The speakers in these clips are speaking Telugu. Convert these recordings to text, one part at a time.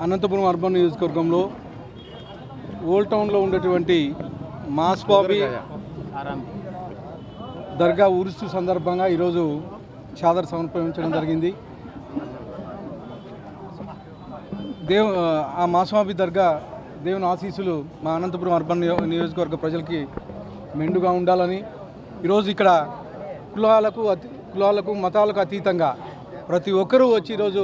అనంతపురం అర్బన్ నియోజకవర్గంలో ఓల్డ్ టౌన్లో ఉండేటువంటి మాస్బాబీ దర్గా ఉరుసు సందర్భంగా ఈరోజు చాదర్ సమర్పించడం జరిగింది. ఆ మాస్బాబీ దర్గా దేవుని ఆశీస్సులు మా అనంతపురం అర్బన్ నియోజకవర్గ ప్రజలకి మెండుగా ఉండాలని ఈరోజు ఇక్కడ కులాలకు మతాలకు అతీతంగా ప్రతి ఒక్కరూ వచ్చి ఈరోజు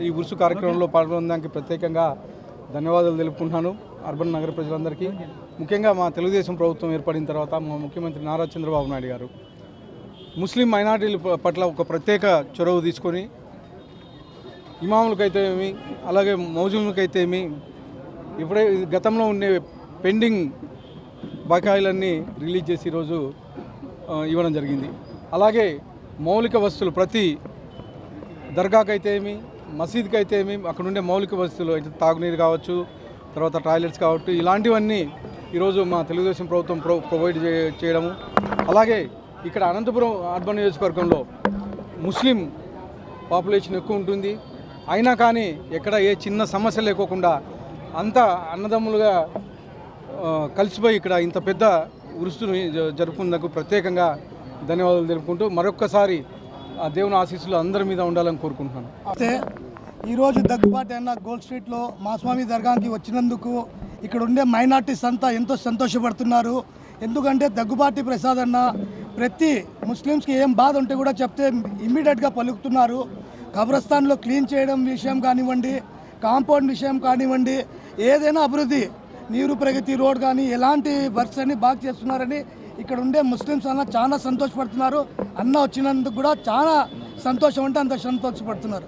ఈ ఉరుసు కార్యక్రమంలో పాల్గొనడానికి ప్రత్యేకంగా ధన్యవాదాలు తెలుపుకుంటున్నాను అర్బన్ నగర ప్రజలందరికీ. ముఖ్యంగా మా తెలుగుదేశం ప్రభుత్వం ఏర్పడిన తర్వాత మా ముఖ్యమంత్రి నారా చంద్రబాబు నాయుడు గారు ముస్లిం మైనారిటీల పట్ల ఒక ప్రత్యేక చొరవ తీసుకొని ఇమాములకైతే ఏమి అలాగే మౌజులకైతే ఏమి ఇప్పుడే గతంలో ఉండే పెండింగ్ బకాయిలన్నీ రిలీజ్ చేసి ఈరోజు ఇవ్వడం జరిగింది. అలాగే మౌలిక వస్తువులు ప్రతి దర్గాకైతే ఏమి మసీద్కి అయితే ఏమి అక్కడ ఉండే మౌలిక వస్తువులు అయితే తాగునీరు కావచ్చు, తర్వాత టాయిలెట్స్ కావచ్చు, ఇలాంటివన్నీ ఈరోజు మా తెలుగుదేశం ప్రభుత్వం ప్రొవైడ్ చేయడము. అలాగే ఇక్కడ అనంతపురం అర్బన్ నియోజకవర్గంలో ముస్లిం పాపులేషన్ ఎక్కువ ఉంటుంది. అయినా కానీ ఎక్కడ ఏ చిన్న సమస్య లేకోకుండా అంతా అన్నదమ్ములుగా కలిసిపోయి ఇక్కడ ఇంత పెద్ద ఉరుసుని జరుపుకున్నందుకు ప్రత్యేకంగా ధన్యవాదాలు తెలుపుకుంటూ మరొక్కసారి ఆ దేవుని ఆశీస్సులు అందరి మీద ఉండాలని కోరుకుంటున్నాను. అయితే ఈరోజు దగ్గుబాటి అన్న గోల్డ్ స్ట్రీట్లో మాస్వామి దర్గాకి వచ్చినందుకు ఇక్కడ ఉండే మైనార్టీస్ అంతా ఎంతో సంతోషపడుతున్నారు. ఎందుకంటే దగ్గుబాటి ప్రసాద్ అన్న ప్రతి ముస్లిమ్స్కి ఏం బాధ ఉంటే కూడా చెప్తే ఇమ్మీడియట్గా పలుకుతున్నారు. కబ్రస్థాన్లో క్లీన్ చేయడం విషయం కానివ్వండి, కాంపౌండ్ విషయం కానివ్వండి, ఏదైనా అభివృద్ధి నీరు ప్రగతి రోడ్ కానీ ఎలాంటి వర్క్స్ అన్ని బాగా చేస్తున్నారని ఇక్కడ ఉండే ముస్లిమ్స్ అన్న చాలా సంతోషపడుతున్నారు. అన్న వచ్చినందుకు కూడా చాలా సంతోషం అంటే అంత సంతోషపడుతున్నారు.